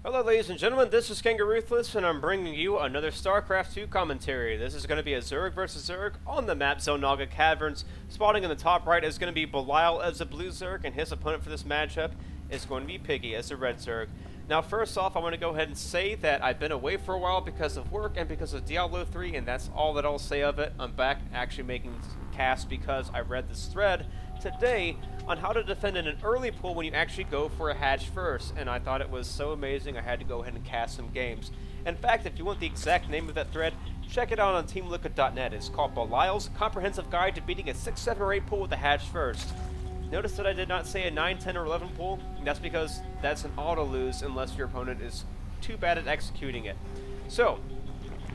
Hello ladies and gentlemen, this is Ruthless, and I'm bringing you another StarCraft 2 commentary. This is going to be a Zerg versus Zerg on the map Zelnaga Caverns. Spotting in the top right is going to be Belial as a blue Zerg, and his opponent for this matchup is going to be Piggy as a red Zerg. Now first off, I want to go ahead and say that I've been away for a while because of work and because of Diablo 3, and that's all that I'll say of it. I'm back actually making casts because I read this thread today on how to defend in an early pool when you actually go for a hatch first, and I thought it was so amazing I had to go ahead and cast some games. In fact, if you want the exact name of that thread, check it out on teamliquid.net. It's called Belial's Comprehensive Guide to Beating a 6, 7, or 8 pool with a hatch first. Notice that I did not say a 9, 10, or 11 pool. That's because that's an auto lose unless your opponent is too bad at executing it. So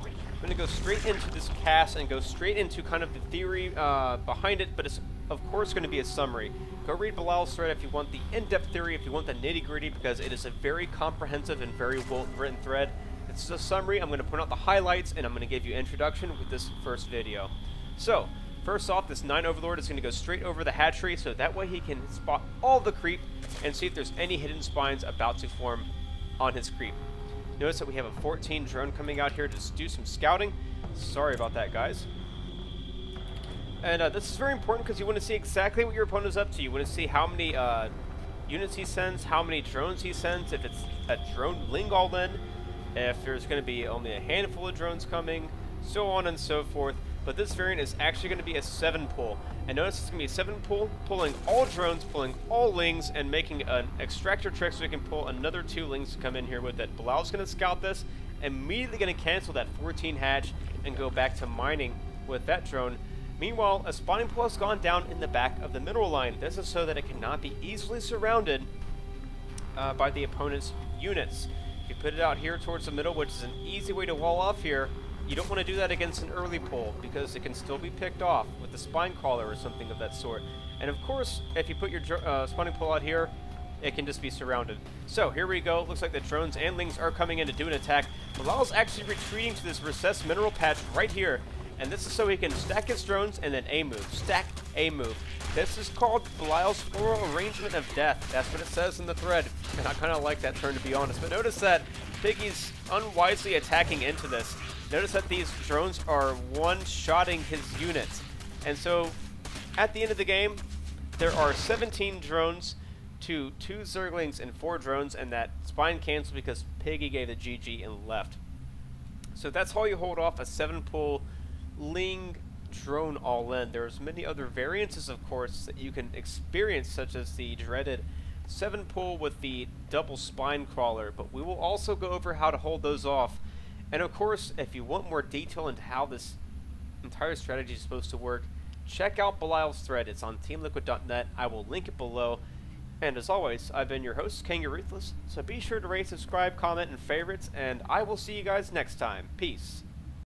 I'm going to go straight into this cast and go straight into kind of the theory behind it, but it's of course going to be a summary. Go read Belial's thread if you want the in-depth theory, if you want the nitty-gritty, because it is a very comprehensive and very well-written thread. It's a summary. I'm going to point out the highlights, and I'm going to give you introduction with this first video. So, first off, this 9 Overlord is going to go straight over the hatchery, so that way he can spot all the creep and see if there's any hidden spines about to form on his creep. Notice that we have a 14 drone coming out here to do some scouting. Sorry about that, guys. And this is very important because you want to see exactly what your opponent is up to. You want to see how many units he sends, how many drones he sends, if it's a drone ling all in, if there's going to be only a handful of drones coming, so on and so forth. But this variant is actually going to be a 7 pull. And notice it's going to be a 7 pull, pulling all drones, pulling all lings, and making an extractor trick so we can pull another 2 lings to come in here with it. Belial's going to scout this, immediately going to cancel that 14 hatch and go back to mining with that drone. Meanwhile, a spawning pool has gone down in the back of the mineral line. This is so that it cannot be easily surrounded by the opponent's units. If you put it out here towards the middle, which is an easy way to wall off here, you don't want to do that against an early pool because it can still be picked off with the spine crawler or something of that sort. And of course, if you put your spawning pool out here, it can just be surrounded. So here we go. Looks like the drones and lings are coming in to do an attack. Belial's actually retreating to this recessed mineral patch right here. And this is so he can stack his drones and then A-move. Stack, A-move. This is called Belial's floral arrangement of death. That's what it says in the thread. And I kind of like that term, to be honest. But notice that Piggy's unwisely attacking into this. Notice that these drones are one-shotting his units. And so, at the end of the game, there are 17 drones to 2 Zerglings and 4 drones, and that spine canceled because Piggy gave the GG and left. So that's how you hold off a 7-pull ling drone all in. There's many other variances, of course, that you can experience, such as the dreaded 7 pull with the double spine crawler, but we will also go over how to hold those off. And of course, if you want more detail into how this entire strategy is supposed to work, check out Belial's thread. It's on teamliquid.net. I will link it below. And as always, I've been your host, Ruthless, so be sure to rate, subscribe, comment, and favorites, and I will see you guys next time. Peace.